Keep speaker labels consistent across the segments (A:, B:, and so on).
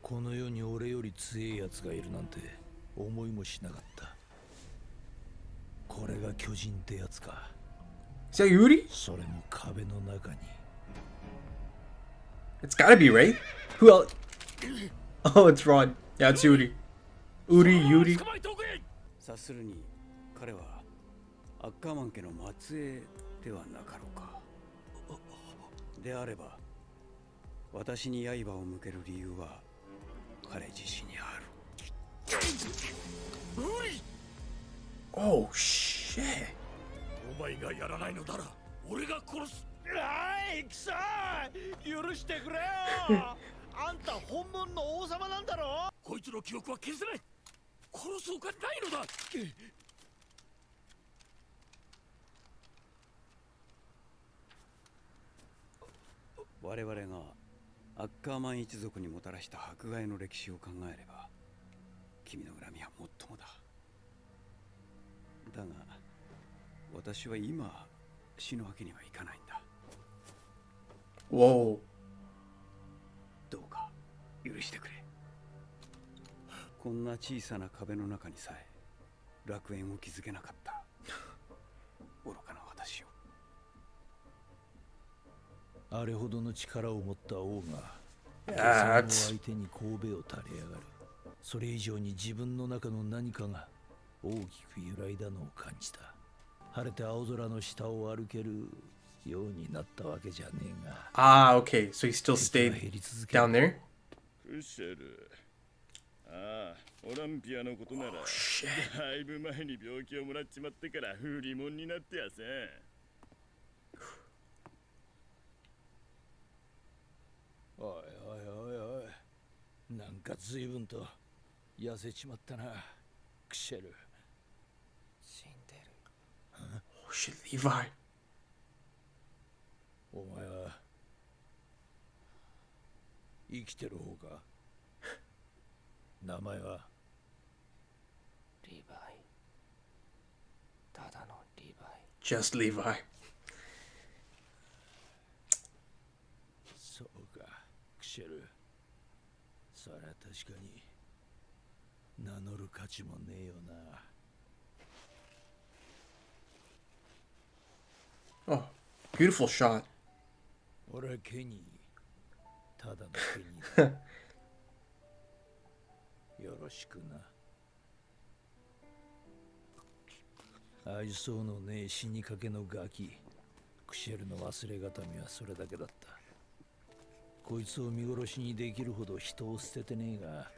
A: この世に俺より強いやつがいるなんて思いもしなかった。これが巨人ってやつか。
B: Is that Yuri?
A: それも壁の中に。
B: It's gotta be, right? Who else? Oh, it's Rod. Yeah, it's Yuri. Yuri.
C: 察するに彼はアッカーマン家の末裔ではなかろうか。であれば私に刃を向ける理由は彼自身にある。
B: Oh, shit.
D: お前がやらないのなら俺が殺す。
A: いくさ許してくれよあんた本物の王様なんだろ。
D: こいつの記憶は消せない。殺すほかないのだ。
C: 我々がアッカーマン一族にもたらした迫害の歴史を考えれば君の恨みはもっともだ。だが私は今死ぬわけにはいかないんだ。
B: Whoa.
C: どうか許してくれ。こんな小さな壁の中にさえ楽園を築けなかった愚かな私を。
A: あれほどの力を持った王が
B: Yeah,
A: そ
B: that's
A: の相手に神戸を垂れ上がる。それ以上に自分の中の何かが大きく揺らいだのを感じた。晴れて青空の下を歩けるようになったわけじゃねえが。
B: ah, okay. So he still stayed down there.
E: クシェル。ああ、オランピアのことなら、
B: shit.
E: だいぶ前に病気をもらっちまってからフリモンになってやせん。
A: おいおいおいおい、なんか随分と痩せちまったな、クシェル。
C: 死んでる。
B: Oh shit, Levi.
A: お前は生きてる方か。名前は
C: リヴァイ。ただのリヴァイ。
B: Just Levi.
A: そうか、クシェル。そりゃ確かに名乗る価値もねえよな。
B: Oh, beautiful shot.
A: 俺はケニー。ただのケニーだ。よろしくな。愛想のねえ死にかけのガキ。クシェルの忘れがたみはそれだけだった。こいつを見殺しにできるほど人を捨ててねえが、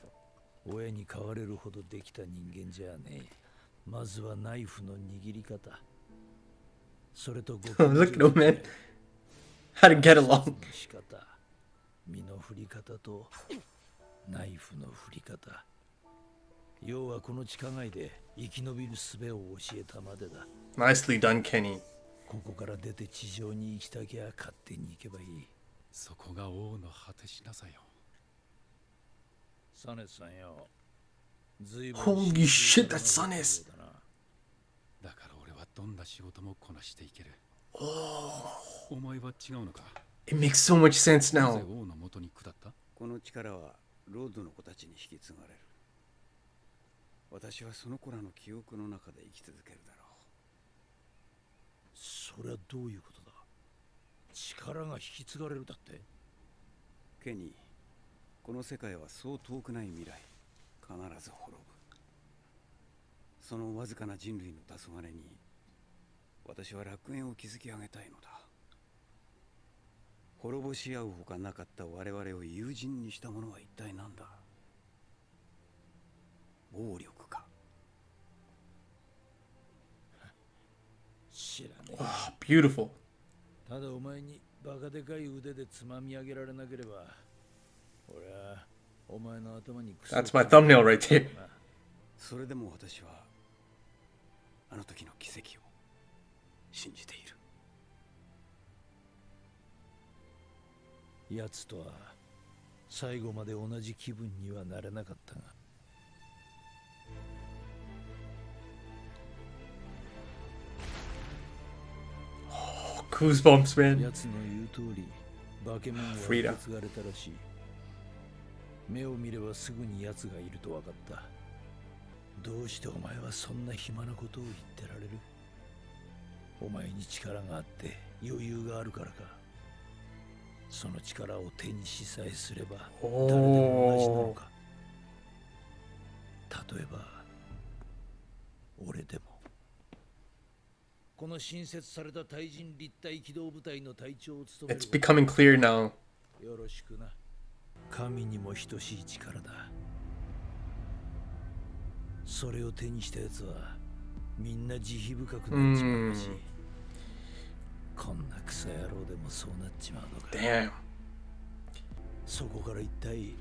A: 親に飼われるほどできた人間じゃねえ。まずはナイフの握り方。それとご
B: Look at him, man. How to get along.
A: 仕方、身の振り方とナイフの振り方。要はこの地下街で生き延びる術を教えたまでだ。
B: Nicely done, Kenny.
A: ここから出て地上に行きたきゃ勝手に行けばいい。
D: そこが王の果てしなさよ。
A: サネさんよ。ずいぶん
B: Holy shit, that's Sanes.
D: だから俺はどんな仕事もこなしていける。お前は違うのか。
B: It makes so much sense
D: なぜ
B: now.
D: 王の元に下った？
C: この力はロードの子たちに引き継がれる。私はその子らの記憶の中で生き続けるだろう。
A: それはどういうことだ。力が引き継がれるだって。
C: ケニー、この世界はそう遠くない未来、必ず滅ぶ。そのわずかな人類の黄昏に私は楽園を築き上げたいのだ。滅ぼし合うほかなかった我々を友人にしたものは一体何だ。暴力か。
A: 知らねえ。
B: Oh, beautiful.
A: ただお前にバカでかい腕でつまみ上げられなければ、俺はお前の頭にクソ
B: That's my thumbnail right there.
C: それでも私はあの時の奇跡を信じている。
A: 奴とは最後まで同じ気分にはなれなかったが。
B: Goosebumps, man.
A: 奴の言う通り、化け物は受け継がれたらしい。目を見ればすぐに奴がいると分かった。どうしてお前はそんな暇なことを言ってられる？お前に力があって余裕があるからか。その力を手にしさえすれば誰でも同じなのか。例えば俺でも。この新設された対人立体機動部隊の隊長を務める。
B: It's becoming clear now.
A: よろしくな。神にも等しい力だ。それを手にしたやつはみんな慈悲深くなっちまうし、こんなクソ野郎でもそうなっちまうのか。
B: Damn.
A: そこから一体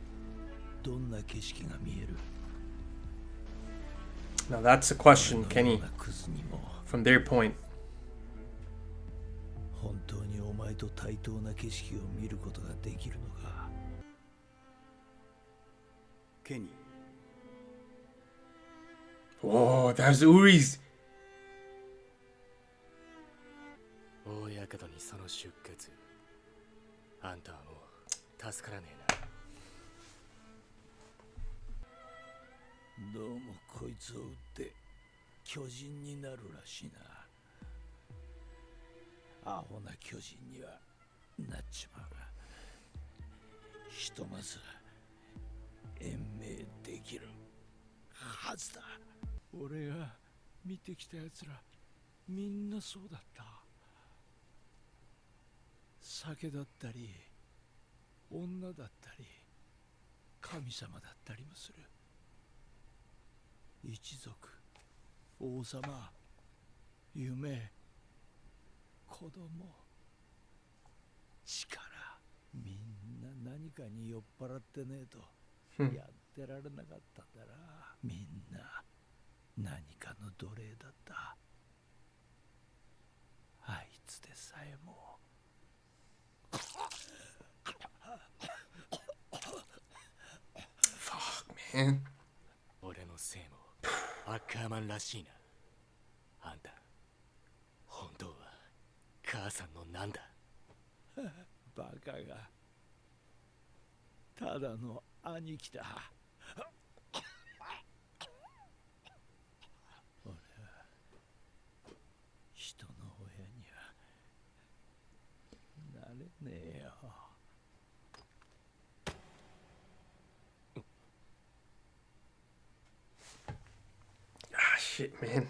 A: どんな景色が見える？
B: Now that's a question,
A: 俺のよ
B: Kenny.
A: うなクズにも
B: From their point.
A: 本当にお前と対等な景色を見ることができるのか。
C: ケニー、
B: Oh, that's Uri's.
F: 大やけどにその出血。あんたはもう助からねえな。
A: どうもこいつを撃って巨人になるらしいな。アホな巨人にはなっちまうが、ひとまず延命できるはずだ。俺が見てきたやつらみんなそうだった。酒だったり女だったり神様だったりもする。一族、王様、夢、子供、力、みんな何かに酔っ払ってねえとやってられなかったんだな。みんな何かの奴隷だった。あいつでさえも。
B: Fuck, man.
F: 俺のせいもアッカーマンらしいな。あんた、本当は母さんのなんだ？
A: バカがただの兄貴だ。俺は人の親にはなれねえよ。
B: Ah, shit, man.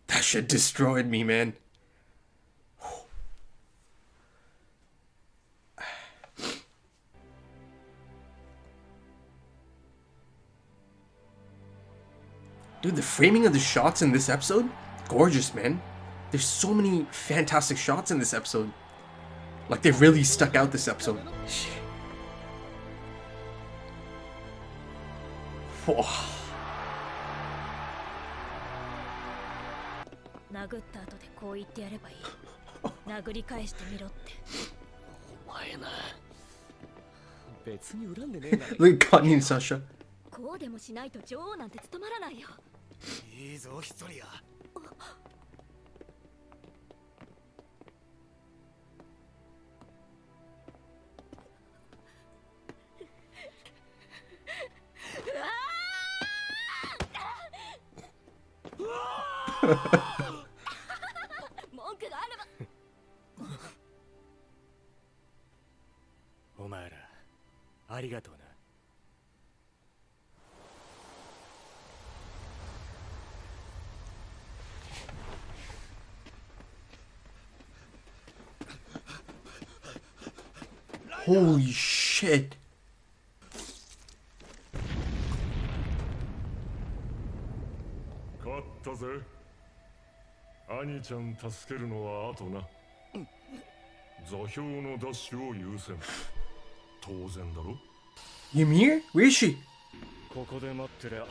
B: That shit destroyed me, man. Dude, the framing of the shots in this episode, gorgeous, man. There's so many fantastic shots in this episode. Like, they really stuck out this episode. Shit. Whoa.
G: 殴った後でこう言ってやればいい。殴り返してみろって。
F: お前な、別に恨んでねえなら。
B: Look at Connie and Sasha.
G: こうでもしないと女王なんて務まらないよ。
F: いいぞ、一人や。
G: 文句があれば。
F: お前ら、ありがとうな。
B: Holy shit.
H: 勝ったぜ。兄ちゃん助けるのは後な。座標のダッシュを優先。当然だろ。
B: Ymir? Where is she?
H: ここで待ってりゃ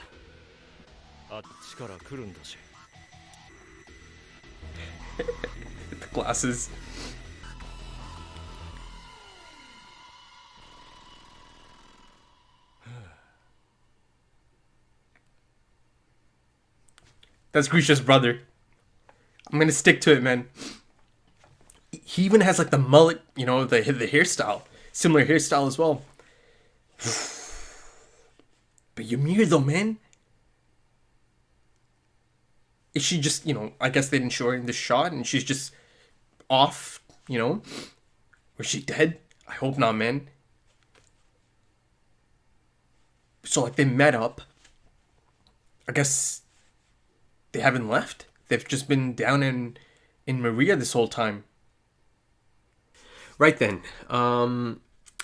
H: あっちから来るんだし。
B: The glasses. That's Grisha's brother. I'm gonna stick to it, man. He even has like the mullet, you know, the hairstyle. Similar hairstyle as well. But Ymir though, man. Is she just, you know, I guess they didn't show her in the shot and she's just off, you know? Or is she dead? I hope not, man. So like they met up. I guess they haven't left. They've just been down in Maria this whole time. Right then.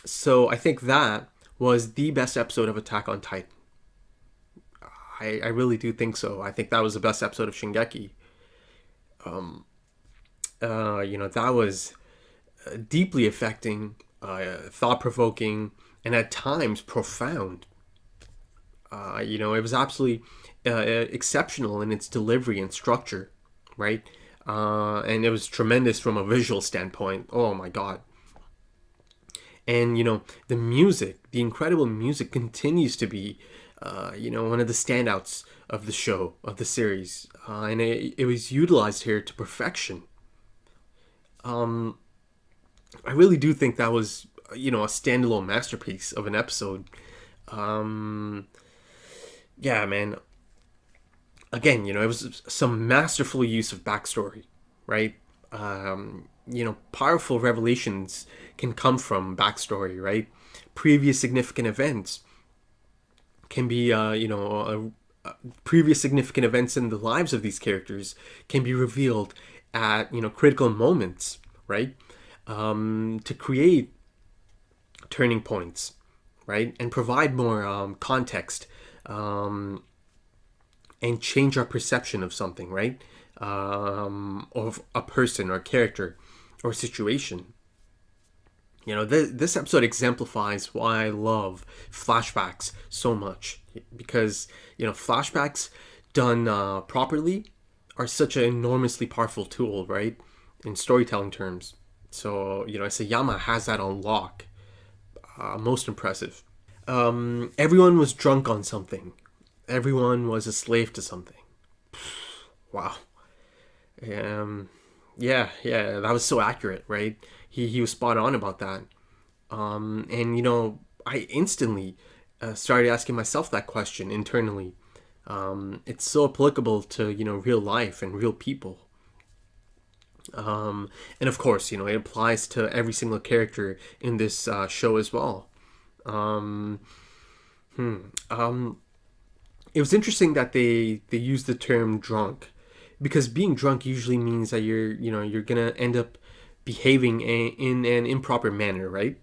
B: So I think that was the best episode of Attack on Titan. I really do think so. I think that was the best episode of Shingeki. You know, that was deeply affecting, thought-provoking, and at times profound. You know, it was absolutely exceptional in its delivery and structure, right? And it was tremendous from a visual standpoint. Oh my god. And, you know, the music, the incredible music continues to be, you know, one of the standouts of the show, of the series. And it was utilized here to perfection. I really do think that was, you know, a standalone masterpiece of an episode. Yeah, man. Again, you know, it was some masterful use of backstory, right? You know, powerful revelations can come from backstory, right? Previous significant events can be, you know, previous significant events in the lives of these characters can be revealed at, you know, critical moments, right? To create turning points, right? And provide more context and change our perception of something, right? Of a person or character or situation. You know, this episode exemplifies why I love flashbacks so much. Because, you know, flashbacks done properly are such an enormously powerful tool, right? In storytelling terms. So, you know, Isayama has that on lock. Most impressive. Everyone was drunk on something. Everyone was a slave to something. Wow. Yeah, that was so accurate, right? He was spot on about that. And, you know, I instantly started asking myself that question internally. It's so applicable to, you know, real life and real people. And of course, you know, it applies to every single character in this show as well. It was interesting that they used the term drunk, because being drunk usually means that you're gonna end up behaving in an improper manner, right?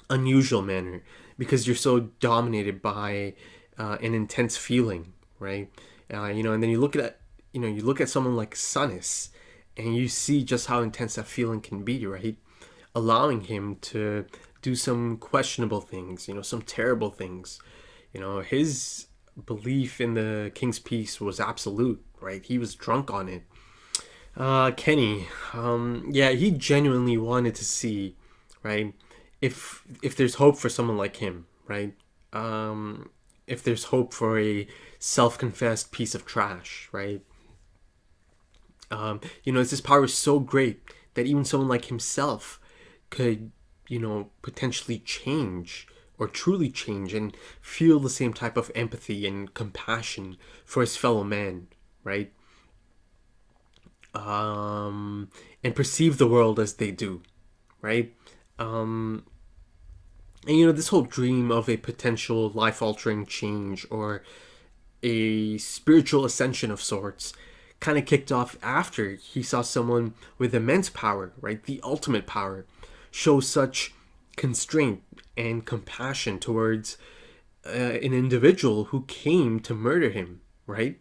B: Unusual manner, because you're so dominated by an intense feeling, right? You know, and then you look at someone like Sunnis, and you see just how intense that feeling can be, right? Allowing him to do some questionable things, you know, some terrible things. You know, his belief in the King's Peace was absolute, right? He was drunk on it. Kenny, yeah, he genuinely wanted to see, right, if there's hope for someone like him, right? If there's hope for a self-confessed piece of trash, right? You know, his power is so great that even someone like himself could, you know, potentially change or truly change and feel the same type of empathy and compassion for his fellow man, right? And perceive the world as they do, right? And you know, this whole dream of a potential life-altering change or a spiritual ascension of sorts kind of kicked off after he saw someone with immense power, right? The ultimate power, show such constraint and compassion towards an individual who came to murder him, right?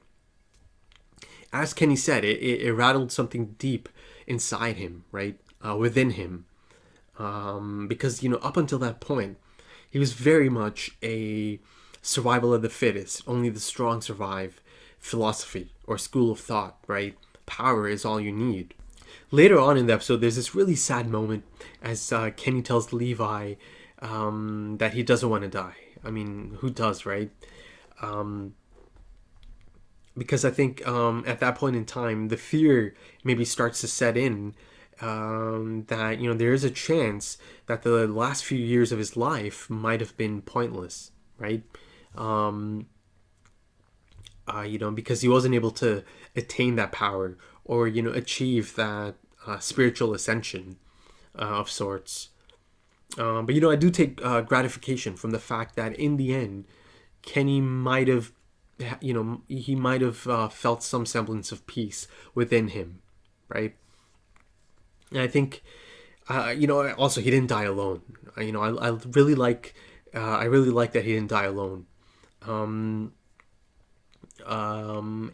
B: As Kenny said, it rattled something deep inside him, right? Within him. Because, you know, up until that point, he was very much a survival of the fittest, only the strong survive philosophy or school of thought, right? Power is all you need. Later on in the episode, there's this really sad moment as Kenny tells Levi that he doesn't want to die. I mean, who does, right? because I think at that point in time, the fear maybe starts to set in, that, you know, there is a chance that the last few years of his life might have been pointless, right? You know, because he wasn't able to attain that power, or, you know, achieve that spiritual ascension of sorts. But, you know, I do take gratification from the fact that in the end, Kenny might have, you know, he might have felt some semblance of peace within him, right? And I think, you know, also he didn't die alone. You know, I really like, I really like that he didn't die alone. And,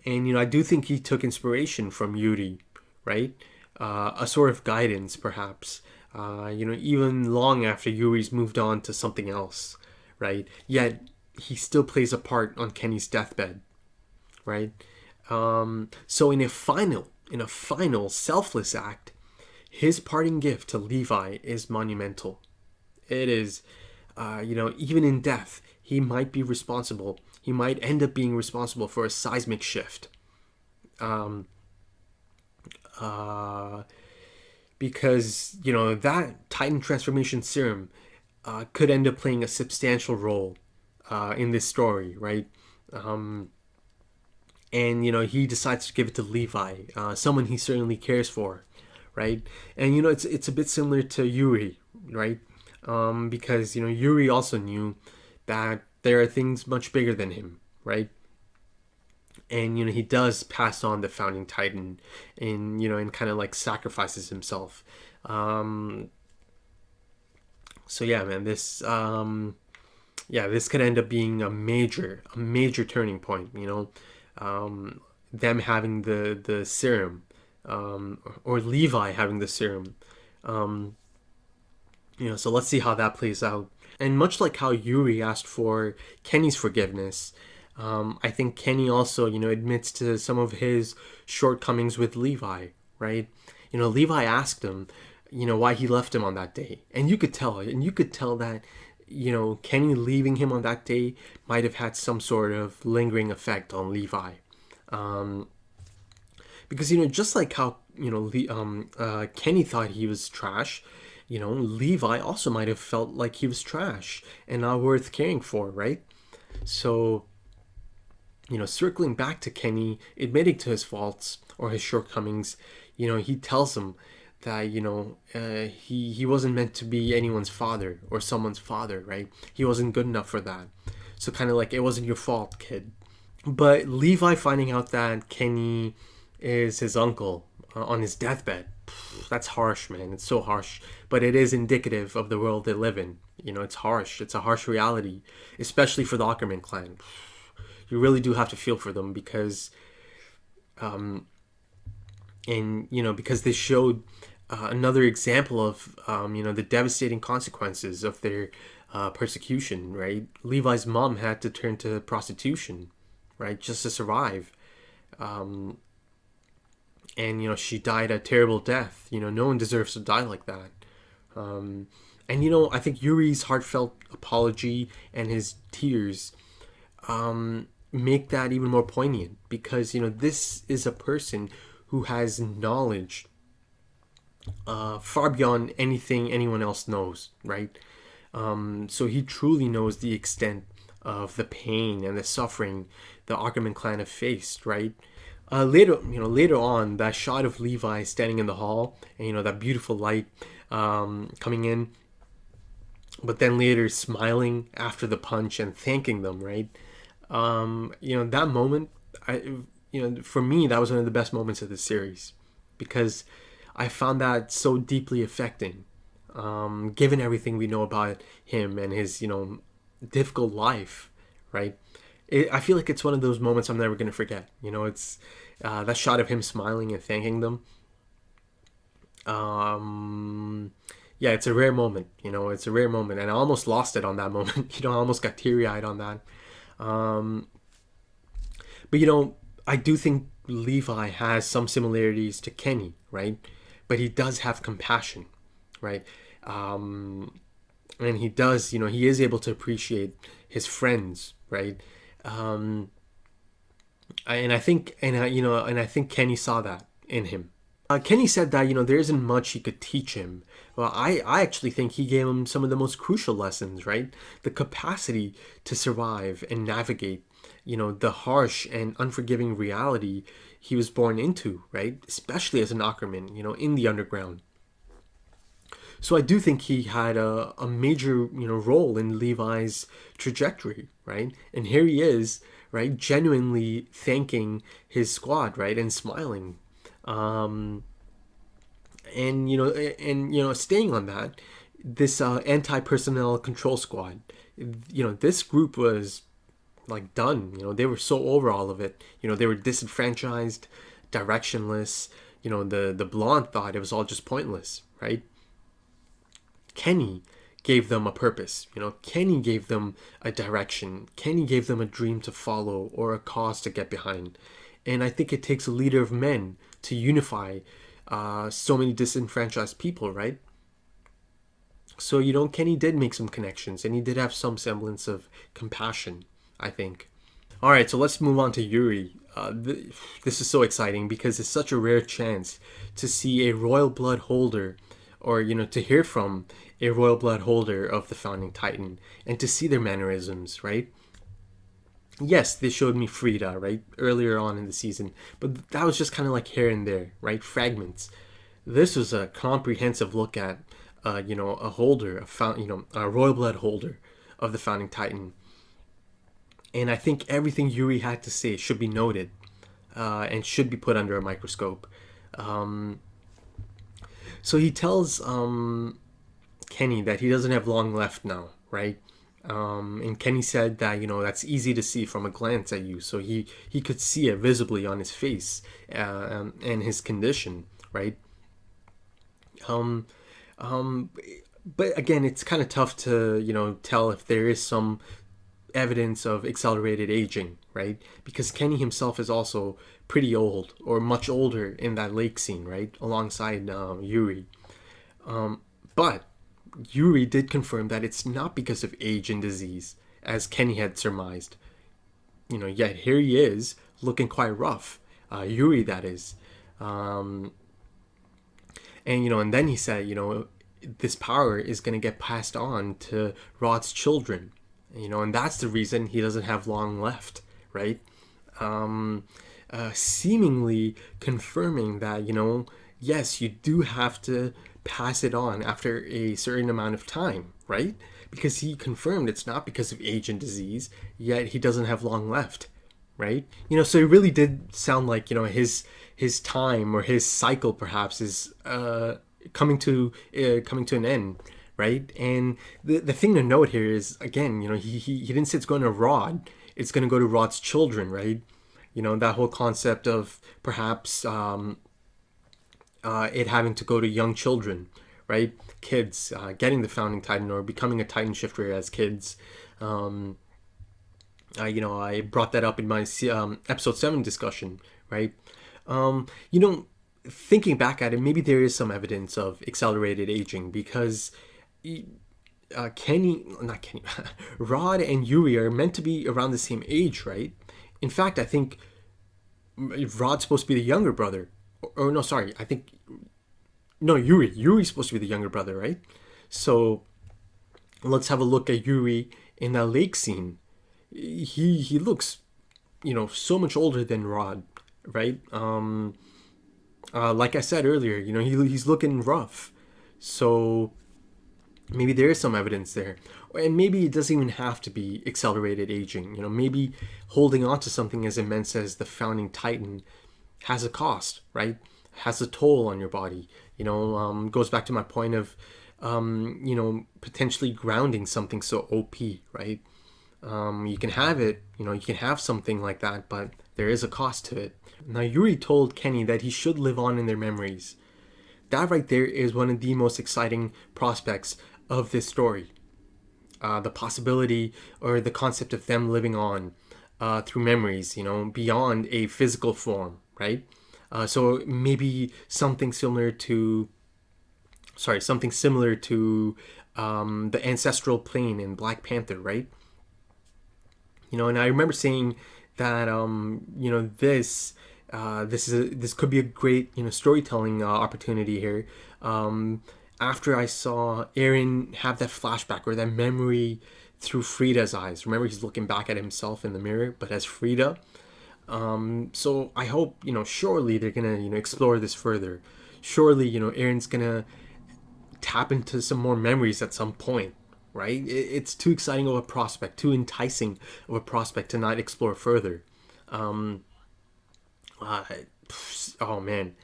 B: you know, I do think he took inspiration from Yuri, right? A sort of guidance, perhaps. You know, even long after Yuri's moved on to something else, right? Yet he still plays a part on Kenny's deathbed, right? So in a final selfless act, his parting gift to Levi is monumental. It is, you know, even in death, he might be responsible. He might end up being responsible for a seismic shift. Because, you know, that Titan transformation serum could end up playing a substantial role in this story, right? And, you know, he decides to give it to Levi, someone he certainly cares for, right? And, you know, it's a bit similar to Yuri, right? Because, you know, Yuri also knew that there are things much bigger than him, right? And, you know, he does pass on the founding Titan, and, you know, and kind of like sacrifices himself. So yeah, man, this this could end up being a major turning point, you know. Them having the serum, or Levi having the serum. You know, so let's see how that plays out. And much like how Yuri asked for Kenny's forgiveness, I think Kenny also, you know, admits to some of his shortcomings with Levi, right? You know, Levi asked him, you know, why he left him on that day. And you could tell that, you know, Kenny leaving him on that day might have had some sort of lingering effect on Levi. Because, you know, just like how, you know, Kenny thought he was trash, you know, Levi also might have felt like he was trash and not worth caring for, right? So, you know, circling back to Kenny admitting to his faults or his shortcomings, you know, he tells him that, you know, he wasn't meant to be anyone's father or someone's father, right? He wasn't good enough for that. So kind of like, it wasn't your fault, kid. But Levi finding out that Kenny is his uncle on his deathbed, that's harsh, man. It's so harsh. But it is indicative of the world they live in. You know, it's harsh. It's a harsh reality, especially for the Ackerman clan. You really do have to feel for them because, and, you know, because they showed another example of, you know, the devastating consequences of their persecution, right? Levi's mom had to turn to prostitution, right, just to survive. And, you know, she died a terrible death. You know, no one deserves to die like that. And, you know, I think Yuri's heartfelt apology and his tears make that even more poignant because, you know, this is a person who has knowledge far beyond anything anyone else knows, right? So he truly knows the extent of the pain and the suffering the Ackerman clan have faced, right? Later on, that shot of Levi standing in the hall, and, you know, that beautiful light coming in, but then later smiling after the punch and thanking them, right? You know, that moment, for me, that was one of the best moments of the series because I found that so deeply affecting, given everything we know about him and his, you know, difficult life, right? I feel like it's one of those moments I'm never going to forget. You know, it's that shot of him smiling and thanking them. Yeah, it's a rare moment. You know, it's a rare moment. And I almost lost it on that moment. You know, I almost got teary-eyed on that. But, you know, I do think Levi has some similarities to Kenny, right? But he does have compassion, right? And he does, you know, he is able to appreciate his friends, right? And I think, and I think Kenny saw that in him. Kenny said that, there isn't much he could teach him. Well, I actually think he gave him some of the most crucial lessons, right? The capacity to survive and navigate, the harsh and unforgiving reality he was born into, right? Especially as an Ackerman, in the underground. So I do think he had a major, role in Levi's trajectory, right? And here he is, right, genuinely thanking his squad, right, and smiling. Staying on that, this anti-personnel control squad, this group was like done. They were so over all of it. They were disenfranchised, directionless. The blonde thought it was all just pointless, right? Kenny gave them a purpose. Kenny gave them a direction. Kenny gave them a dream to follow or a cause to get behind. And I think it takes a leader of men to unify so many disenfranchised people, right? So, Kenny did make some connections, and he did have some semblance of compassion, I think. All right, so let's move on to Yuri. This is so exciting because it's such a rare chance to see a royal blood holder, or, to hear from a royal blood holder of the Founding Titan, and to see their mannerisms, right? Yes, they showed me Frida, right, earlier on in the season, but that was just kind of like here and there, right, fragments. This was a comprehensive look at, a holder, a royal blood holder of the Founding Titan. And I think everything Yuri had to say should be noted, and should be put under a microscope. So he tells Kenny that he doesn't have long left now, right? And Kenny said that, that's easy to see from a glance at you. So he could see it visibly on his face and his condition, right? But again, it's kind of tough to, tell if there is some evidence of accelerated aging, right? Because Kenny himself is also pretty old, or much older in that lake scene, right? Alongside Yuri. But Yuri did confirm that it's not because of age and disease, as Kenny had surmised. Yet here he is, looking quite rough. Yuri, that is. And then he said, this power is going to get passed on to Rod's children. And that's the reason he doesn't have long left, right? Seemingly confirming that, yes, you do have to pass it on after a certain amount of time, right? Because he confirmed it's not because of age and disease, yet he doesn't have long left, right? So it really did sound like, his time, or his cycle perhaps, is coming to an end, right? And the thing to note here is, again, he didn't say it's going to Rod, it's going to go to Rod's children, right? That whole concept of perhaps it having to go to young children, right? Kids getting the Founding Titan or becoming a Titan shifter as kids. I brought that up in my episode 7 discussion, right? Thinking back at it, maybe there is some evidence of accelerated aging, because Rod and Yuri are meant to be around the same age, right? In fact, I think Rod's supposed to be the younger brother. Yuri's supposed to be the younger brother, right? So let's have a look at Yuri in that lake scene. He looks, so much older than Rod, right? Like I said earlier, he's looking rough. So maybe there is some evidence there. And maybe it doesn't even have to be accelerated aging. Maybe holding on to something as immense as the Founding Titan has a cost, right? Has a toll on your body. Goes back to my point of, potentially grounding something so OP, right? You can have it, you can have something like that, but there is a cost to it. Now, Yuri told Kenny that he should live on in their memories. That right there is one of the most exciting prospects of this story. The possibility, or the concept of them living on through memories, beyond a physical form, right? So maybe something similar to the ancestral plane in Black Panther, right? And I remember saying that this could be a great storytelling opportunity here. After I saw Eren have that flashback or that memory through Frida's eyes. Remember, he's looking back at himself in the mirror, but as Frida. So I hope, surely they're gonna, explore this further. Surely, Eren's gonna tap into some more memories at some point, right? It's too exciting of a prospect, too enticing of a prospect to not explore further. Oh man.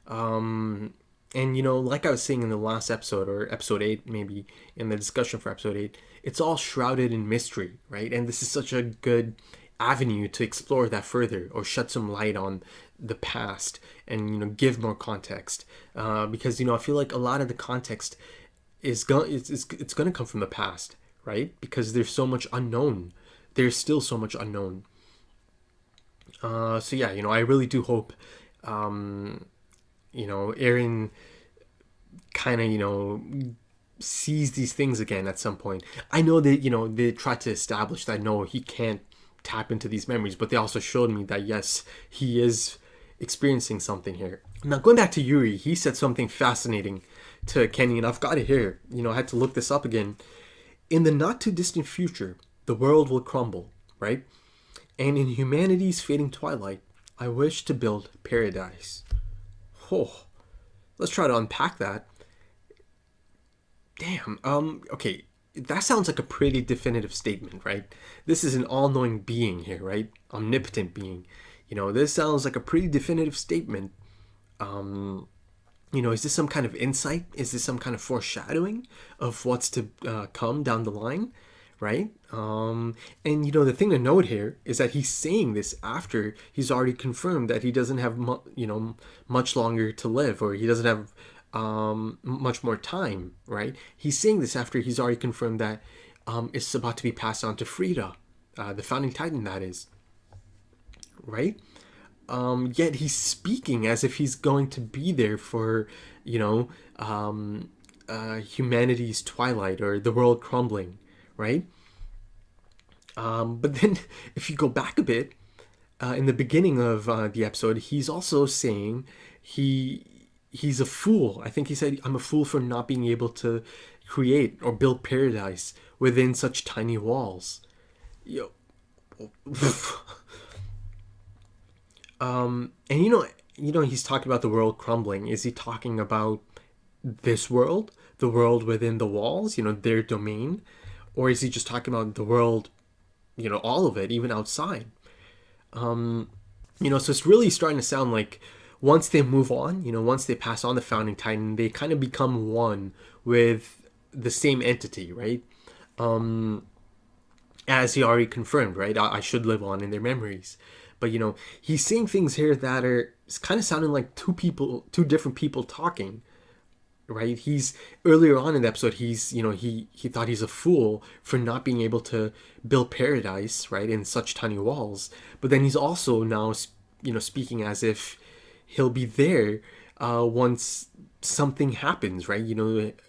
B: And like I was saying in the last episode, or episode 8 maybe, in the discussion for episode 8, it's all shrouded in mystery, right? And this is such a good avenue to explore that further, or shed some light on the past and give more context, because I feel like a lot of the context is going to come from the past, right? Because there's so much unknown. There's still so much unknown. So yeah, I really do hope Eren kind of sees these things again at some point. I know that they tried to establish that no, he can't tap into these memories, but they also showed me that yes, he is experiencing something here. Now going back to Yuri, he said something fascinating to Kenny, and I've got it here. I had to look this up again. In the not too distant future, the world will crumble, right? And in humanity's fading twilight, I wish to build paradise. Oh, let's try to unpack that. Damn. Okay. That sounds like a pretty definitive statement, right? This is an all-knowing being here, right? Omnipotent being. This sounds like a pretty definitive statement. Is this some kind of insight? Is this some kind of foreshadowing of what's to come down the line, right? And the thing to note here is that he's saying this after he's already confirmed that he doesn't have much longer to live, or he doesn't have much more time, right? He's saying this after he's already confirmed that it's about to be passed on to Frida, the founding titan, that is, right? Yet he's speaking as if he's going to be there for humanity's twilight, or the world crumbling, right? But then if you go back a bit, in the beginning of the episode, he's also saying he's a fool. I think he said, I'm a fool for not being able to create or build paradise within such tiny walls. Yo. And he's talking about the world crumbling. Is he talking about this world, the world within the walls, their domain? Or is he just talking about the world, all of it, even outside? So it's really starting to sound like once they move on, once they pass on the founding titan, they kind of become one with the same entity, right? As he already confirmed, right? I should live on in their memories. But, he's saying things here that are kind of sounding like two different people talking, right? He's, earlier on in the episode, he's, he thought he's a fool for not being able to build paradise, right, in such tiny walls. But then he's also now, speaking as if he'll be there once something happens, right?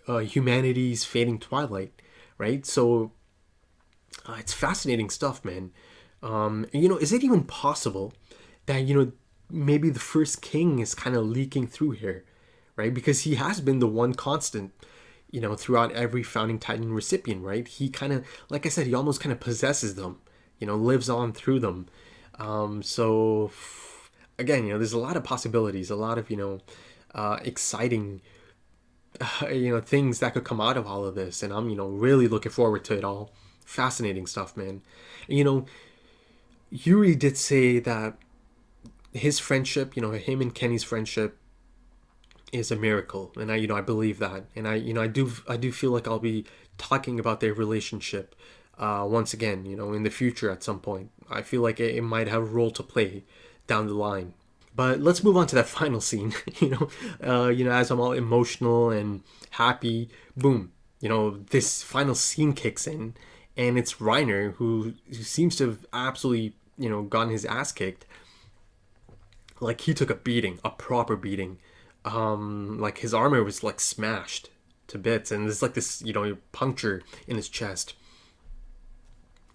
B: Humanity's fading twilight, right? So it's fascinating stuff, man. Is it even possible that, maybe the first king is kind of leaking through here, right? Because he has been the one constant, throughout every founding titan recipient, right? He kind of, like I said, he almost kind of possesses them, lives on through them. So again, there's a lot of possibilities, a lot of, exciting, things that could come out of all of this. And I'm, really looking forward to it all. Fascinating stuff, man. Yuri did say that his friendship, him and Kenny's friendship is a miracle. And I believe that. And I do feel like I'll be talking about their relationship once again, in the future at some point. I feel like it might have a role to play down the line. But let's move on to that final scene. As I'm all emotional and happy, boom, this final scene kicks in, and it's Reiner who seems to have absolutely, gotten his ass kicked. Like, he took a beating, a proper beating. Like, his armor was like smashed to bits, and there's like this, puncture in his chest.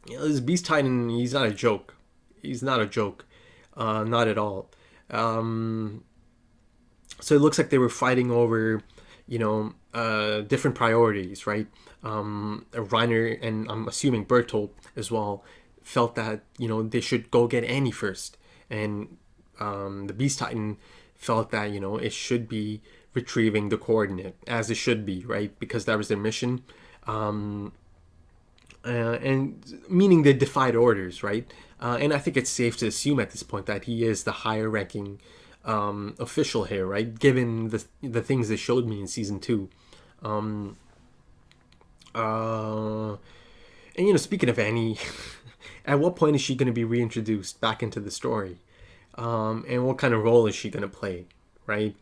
B: This Beast Titan, he's not a joke. he's not a joke, not at all. So it looks like they were fighting over, different priorities, right? Reiner and I'm assuming Bertolt as well felt that they should go get Annie first, and the Beast Titan felt that it should be retrieving the coordinate, as it should be, right? Because that was their mission, and meaning they defied orders, right? And I think it's safe to assume at this point that he is the higher ranking official here, right? Given the things they showed me in season 2. And speaking of Annie, at what point is she going to be reintroduced back into the story? And what kind of role is she going to play, right?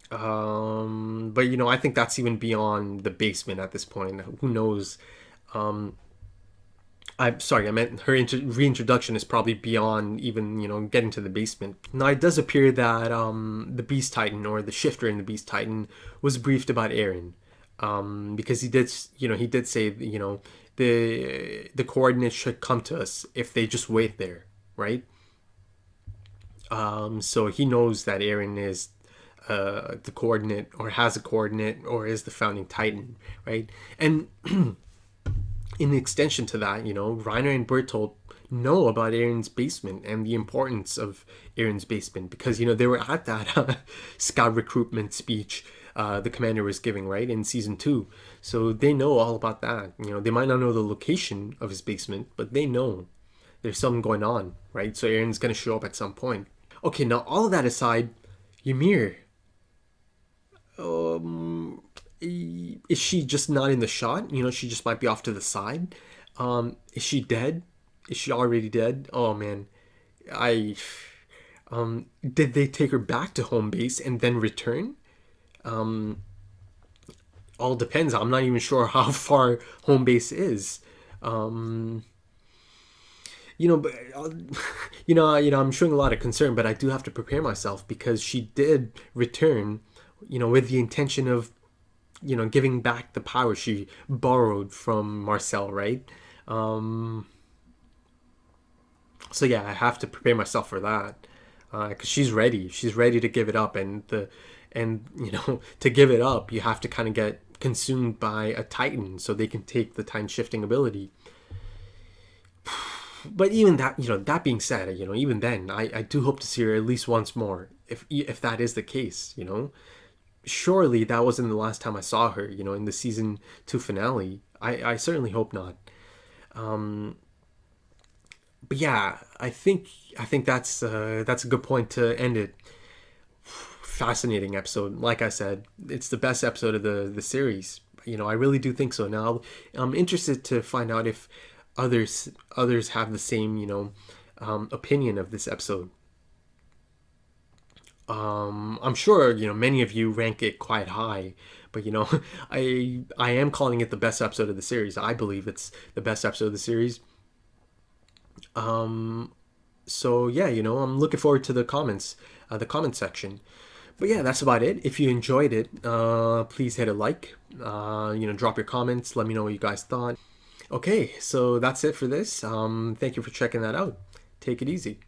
B: But I think that's even beyond the basement at this point. Who knows? I'm sorry, I meant her reintroduction is probably beyond even getting to the basement. Now it does appear that the Beast Titan, or the shifter in the Beast Titan, was briefed about Eren, because he did say the coordinates should come to us if they just wait there, right? So he knows that Eren is the coordinate, or has a coordinate, or is the founding Titan, right? And in extension to that, Reiner and Bertolt know about Eren's basement and the importance of Eren's basement, because they were at that scout recruitment speech the commander was giving, right, in season 2. So they know all about that. They might not know the location of his basement, but they know there's something going on, right? So Eren's gonna show up at some point. Okay, now all of that aside, Ymir, is she just not in the shot? She just might be off to the side. Is she dead? Is she already dead? Oh man, did they take her back to home base and then return? All depends. I'm not even sure how far home base is. But I'm showing a lot of concern, but I do have to prepare myself, because she did return, with the intention of, giving back the power she borrowed from Marcel, right? So yeah, I have to prepare myself for that, because she's ready to give it up, and to give it up, you have to kind of get consumed by a Titan so they can take the time shifting ability. But even that, that being said, even then, I do hope to see her at least once more, if that is the case. Surely that wasn't the last time I saw her, in the season 2 finale. I certainly hope not. But yeah, I think that's a good point to end it. Fascinating episode. Like I said, it's the best episode of the series. I really do think so. Now I'm interested to find out if others have the same opinion of this episode. I'm sure many of you rank it quite high, but I am calling it the best episode of the series. I believe it's the best episode of the series. So yeah, I'm looking forward to the comments, the comment section. But yeah, that's about it. If you enjoyed it, please hit a like, drop your comments, let me know what you guys thought. Okay, so that's it for this. Thank you for checking that out. Take it easy.